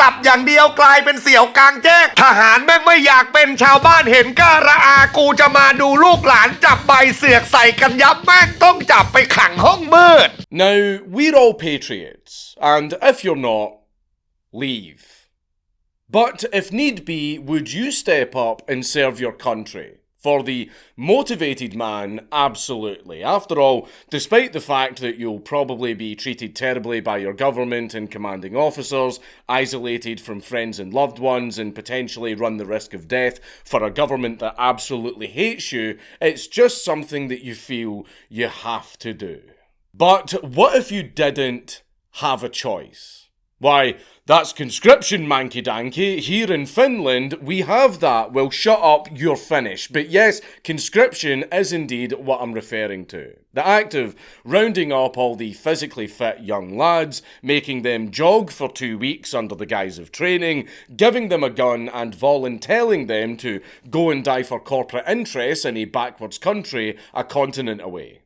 ตับอย่างเดียวกลายเป็นเสี่ยวกลางแจ้งทหารแม่งไม่อยากเป็นชาวบ้านเห็นกล้าระอากูจะมาดูลูกหลานจับใบเสือกใส่กันยับแม่งต้องจับไปขังห้องมืด Now, we're all patriots, and if you're not, leave. But if need be, would you step up and serve your country? For the motivated man, absolutely. After all, despite the fact that you'll probably be treated terribly by your government and commanding officers, isolated from friends and loved ones, and potentially run the risk of death for a government that absolutely hates you, it's just something that you feel you have to do. But what if you didn't have a choice? Why, that's conscription, manky-danky. Here in Finland, we have that. Well, shut up, you're finished. But yes, conscription is indeed what I'm referring to. The act of rounding up all the physically fit young lads, making them jog for 2 weeks under the guise of training, giving them a gun and volunteering them to go and die for corporate interests in a backwards country a continent away.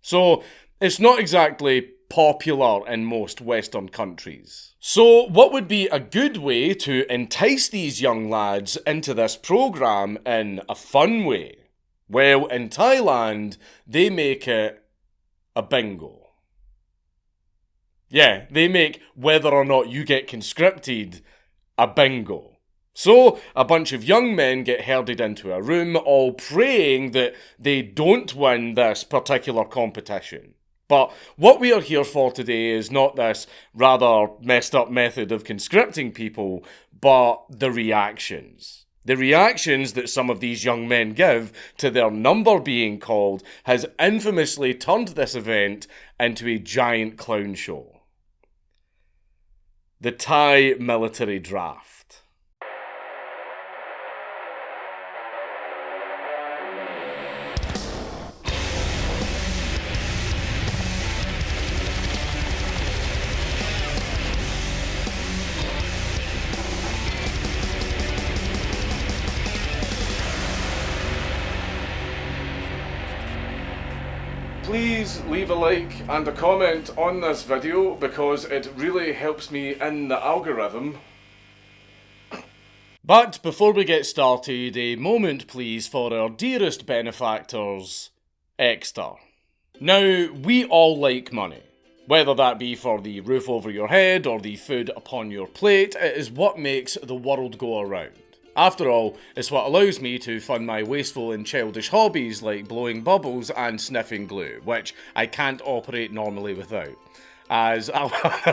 So, it's not exactly popular in most Western countries. So what would be a good way to entice these young lads into this programme in a fun way? Well, in Thailand, they make it a bingo. Yeah, they make whether or not you get conscripted a bingo. So, a bunch of young men get herded into a room, all praying that they don't win this particular competition. But what we are here for today is not this rather messed up method of conscripting people, but the reactions. The reactions that some of these young men give to their number being called has infamously turned this event into a giant clown show. The Thai military draft. Please leave a like and a comment on this video because it really helps me in the algorithm. But before we get started, a moment please for our dearest benefactors, Exeter. Now, we all like money. Whether that be for the roof over your head or the food upon your plate, it is what makes the world go around. After all, it's what allows me to fund my wasteful and childish hobbies like blowing bubbles and sniffing glue, which I can't operate normally without. As I'll have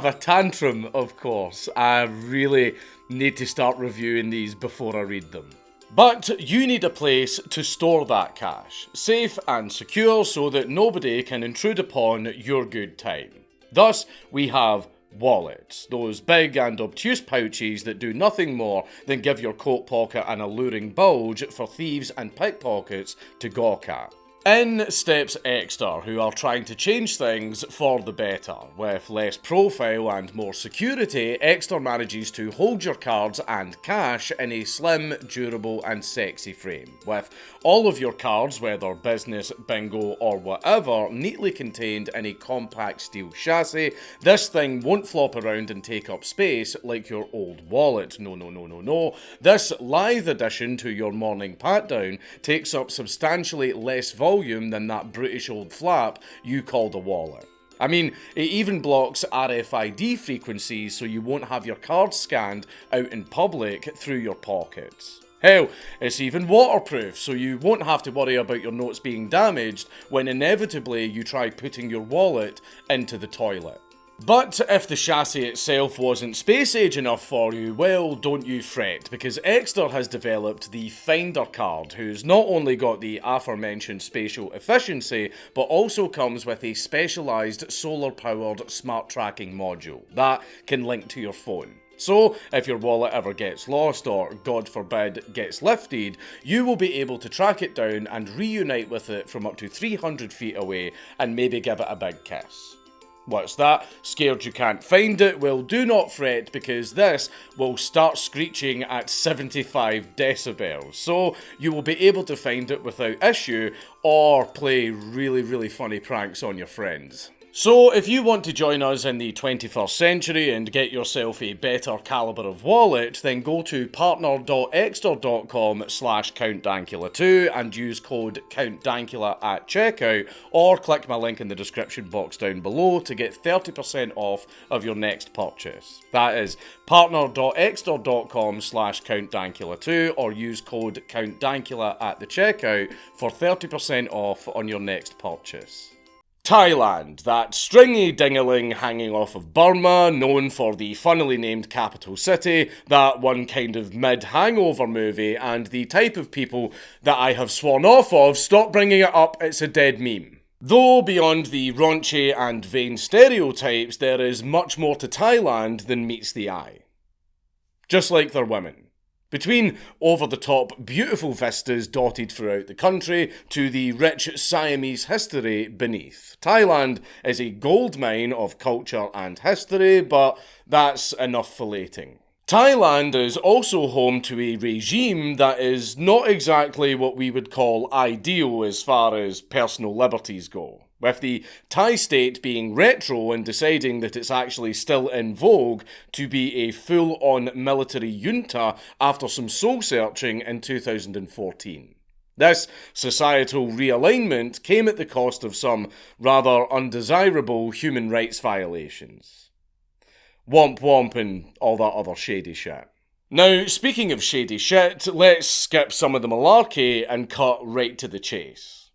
a tantrum, of course. I really need to start reviewing these before I read them. But you need a place to store that cash, safe and secure so that nobody can intrude upon your good time. Thus, we have wallets, those big and obtuse pouches that do nothing more than give your coat pocket an alluring bulge for thieves and pickpockets to gawk at. In steps Exeter, who are trying to change things for the better. With less profile and more security, Exeter manages to hold your cards and cash in a slim, durable and sexy frame, with all of your cards, whether business, bingo or whatever, neatly contained in a compact steel chassis. This thing won't flop around and take up space like your old wallet. No. This lithe addition to your morning pat-down takes up substantially less volume than that British old flap you called a wallet. I mean, it even blocks RFID frequencies so you won't have your cards scanned out in public through your pockets. Hell, it's even waterproof, so you won't have to worry about your notes being damaged when inevitably you try putting your wallet into the toilet. But if the chassis itself wasn't space age enough for you, well, don't you fret, because Exeter has developed the Finder card, who's not only got the aforementioned spatial efficiency, but also comes with a specialised solar-powered smart tracking module that can link to your phone. So, if your wallet ever gets lost or, God forbid, gets lifted, you will be able to track it down and reunite with it from up to 300 feet away and maybe give it a big kiss. What's that? Scared you can't find it? Well, do not fret, because this will start screeching at 75 decibels, so you will be able to find it without issue or play really funny pranks on your friends. So, if you want to join us in the 21st century and get yourself a better caliber of wallet, then go to partner.extra.com/CountDankula2 and use code CountDankula at checkout, or click my link in the description box down below to get 30% off of your next purchase. That is partner.extra.com/CountDankula2, or use code CountDankula at the checkout for 30% off on your next purchase. Thailand, that stringy dingaling hanging off of Burma, known for the funnily named capital city, that one kind of mid-hangover movie, and the type of people that I have sworn off of. Stop bringing it up, it's a dead meme. Though beyond the raunchy and vain stereotypes, there is much more to Thailand than meets the eye. Just like their women. Between over-the-top beautiful vistas dotted throughout the country to the rich Siamese history beneath, Thailand is a goldmine of culture and history, but that's enough filleting. Thailand is also home to a regime that is not exactly what we would call ideal as far as personal liberties go, with the Thai state being retro and deciding that it's actually still in vogue to be a full-on military junta after some soul-searching in 2014. This societal realignment came at the cost of some rather undesirable human rights violations. Womp womp and all that other shady shit. Now, speaking of shady shit, let's skip some of the malarkey and cut right to the chase.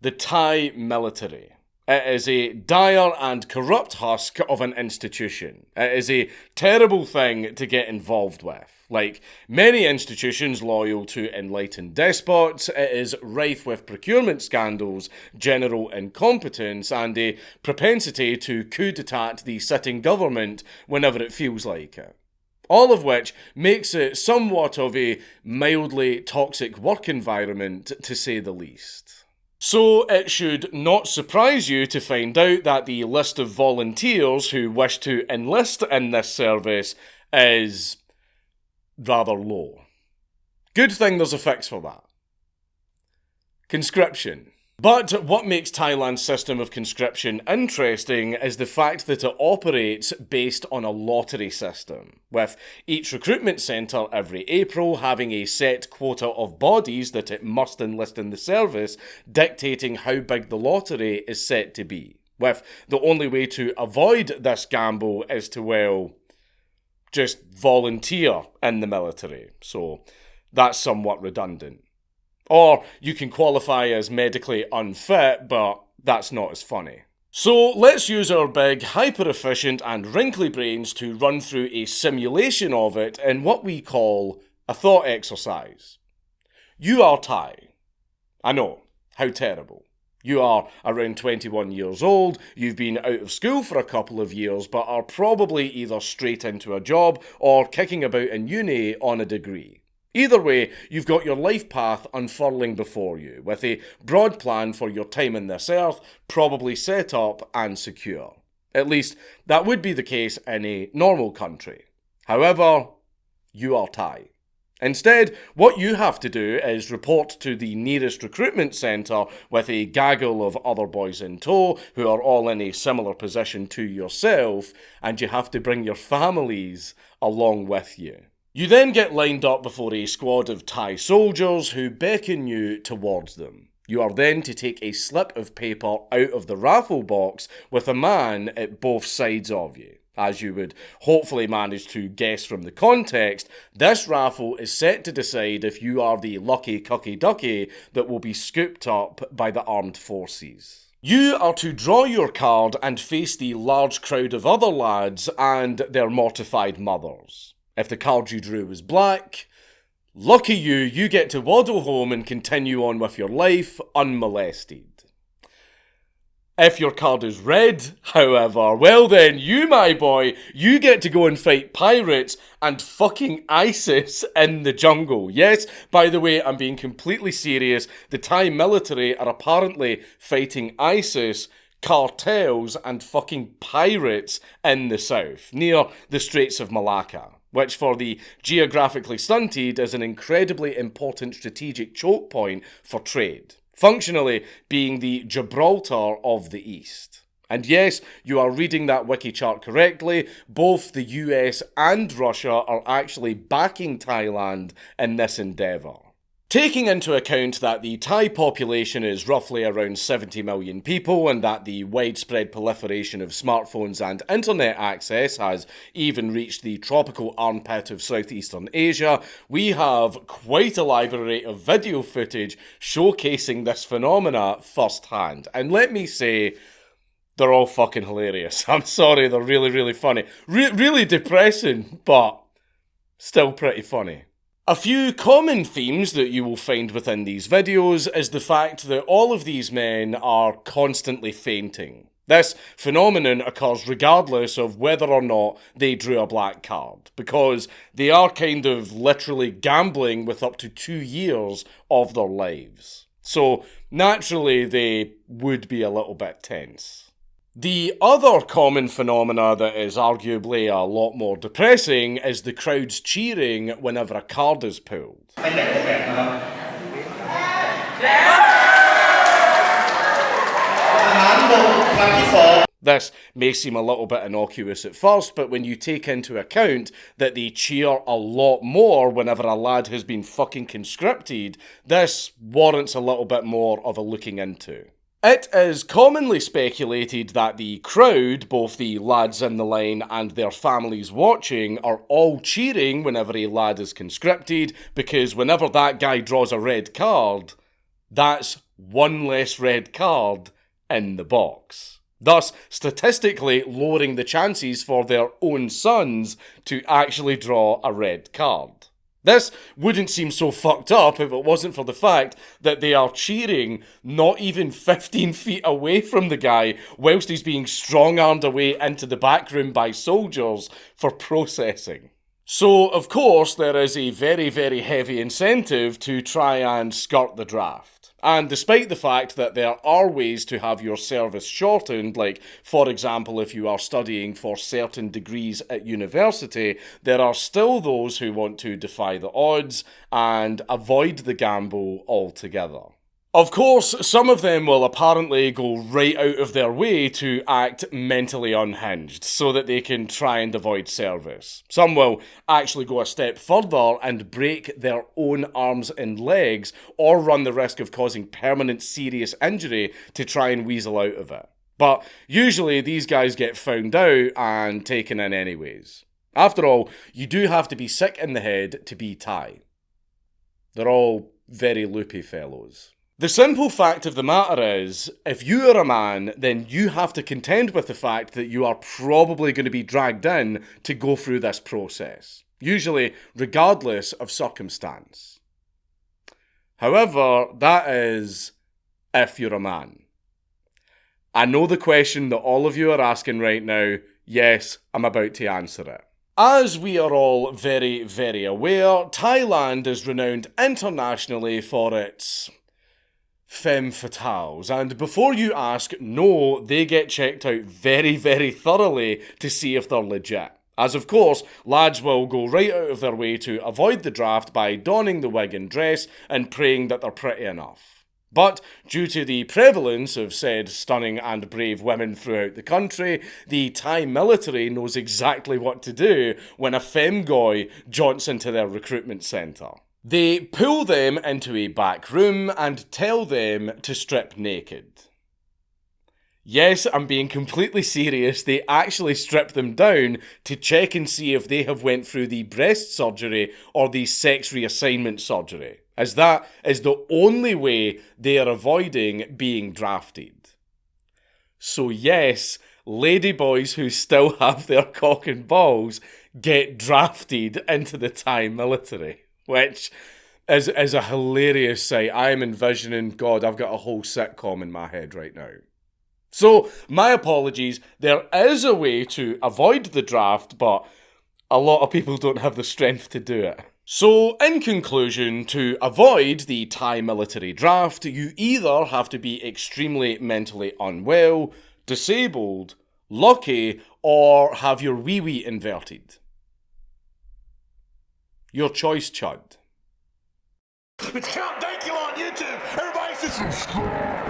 The Thai military. It is a dire and corrupt husk of an institution. It is a terrible thing to get involved with. Like many institutions loyal to enlightened despots, it is rife with procurement scandals, general incompetence, and a propensity to coup d'etat the sitting government whenever it feels like it. All of which makes it somewhat of a mildly toxic work environment, to say the least. So it should not surprise you to find out that the list of volunteers who wish to enlist in this service is rather low. Good thing there's a fix for that. Conscription. But what makes Thailand's system of conscription interesting is the fact that it operates based on a lottery system, with each recruitment centre every April having a set quota of bodies that it must enlist in the service, dictating how big the lottery is set to be, with the only way to avoid this gamble is to, well, just volunteer in the military, so that's somewhat redundant. Or you can qualify as medically unfit, but that's not as funny. So let's use our big, hyper-efficient and wrinkly brains to run through a simulation of it in what we call a thought exercise. You are Thai. I know, how terrible. You are around 21 years old, you've been out of school for a couple of years, but are probably either straight into a job or kicking about in uni on a degree. Either way, you've got your life path unfurling before you, with a broad plan for your time on this earth probably set up and secure. At least, that would be the case in a normal country. However, you are Thai. Instead, what you have to do is report to the nearest recruitment centre with a gaggle of other boys in tow who are all in a similar position to yourself, and you have to bring your families along with you. You then get lined up before a squad of Thai soldiers who beckon you towards them. You are then to take a slip of paper out of the raffle box with a man at both sides of you. As you would hopefully manage to guess from the context, this raffle is set to decide if you are the lucky cucky ducky that will be scooped up by the armed forces. You are to draw your card and face the large crowd of other lads and their mortified mothers. If the card you drew was black, lucky you, you get to waddle home and continue on with your life unmolested. If your card is red, however, well then, you, my boy, you get to go and fight pirates and fucking ISIS in the jungle. Yes, by the way, I'm being completely serious. The Thai military are apparently fighting ISIS, cartels, and fucking pirates in the south, near the Straits of Malacca, which for the geographically stunted is an incredibly important strategic choke point for trade, functionally being the Gibraltar of the East. And yes, you are reading that wiki chart correctly. Both the US and Russia are actually backing Thailand in this endeavour. Taking into account that the Thai population is roughly around 70 million people and that the widespread proliferation of smartphones and internet access has even reached the tropical armpit of Southeastern Asia, we have quite a library of video footage showcasing this phenomena firsthand. And let me say, they're all fucking hilarious. I'm sorry, they're really, really funny. Really depressing, but still pretty funny. A few common themes that you will find within these videos is the fact that all of these men are constantly fainting. This phenomenon occurs regardless of whether or not they drew a black card, because they are kind of literally gambling with up to 2 years of their lives. So naturally they would be a little bit tense. The other common phenomena that is arguably a lot more depressing is the crowds cheering whenever a card is pulled. This may seem a little bit innocuous at first, but when you take into account that they cheer a lot more whenever a lad has been fucking conscripted, this warrants a little bit more of a looking into. It is commonly speculated that the crowd, both the lads in the line and their families watching, are all cheering whenever a lad is conscripted, because whenever that guy draws a red card, that's one less red card in the box. Thus, statistically lowering the chances for their own sons to actually draw a red card. This wouldn't seem so fucked up if it wasn't for the fact that they are cheering not even 15 feet away from the guy whilst he's being strong-armed away into the back room by soldiers for processing. So, of course, there is a very, very heavy incentive to try and skirt the draft. And despite the fact that there are ways to have your service shortened, like, for example, if you are studying for certain degrees at university, there are still those who want to defy the odds and avoid the gamble altogether. Of course, some of them will apparently go right out of their way to act mentally unhinged so that they can try and avoid service. Some will actually go a step further and break their own arms and legs or run the risk of causing permanent serious injury to try and weasel out of it. But usually these guys get found out and taken in anyways. After all, you do have to be sick in the head to be Thai. They're all very loopy fellows. The simple fact of the matter is, if you are a man, then you have to contend with the fact that you are probably going to be dragged in to go through this process, usually regardless of circumstance. However, that is if you're a man. I know the question that all of you are asking right now. Yes, I'm about to answer it. As we are all very, very aware, Thailand is renowned internationally for its femme fatales, and before you ask, no, they get checked out very, very thoroughly to see if they're legit. As of course, lads will go right out of their way to avoid the draft by donning the wig and dress and praying that they're pretty enough. But due to the prevalence of said stunning and brave women throughout the country, the Thai military knows exactly what to do when a femgoy jaunts into their recruitment centre. They pull them into a back room and tell them to strip naked. Yes, I'm being completely serious, they actually strip them down to check and see if they have went through the breast surgery or the sex reassignment surgery, as that is the only way they are avoiding being drafted. So yes, ladyboys who still have their cock and balls get drafted into the Thai military. Which is a hilarious sight. I am envisioning, God, I've got a whole sitcom in my head right now. So, my apologies, there is a way to avoid the draft, but a lot of people don't have the strength to do it. So, in conclusion, to avoid the Thai military draft, you either have to be extremely mentally unwell, disabled, lucky, or have your wee-wee inverted. Your choice, chud. It's Count Dankula on YouTube. Everybody just subscribe.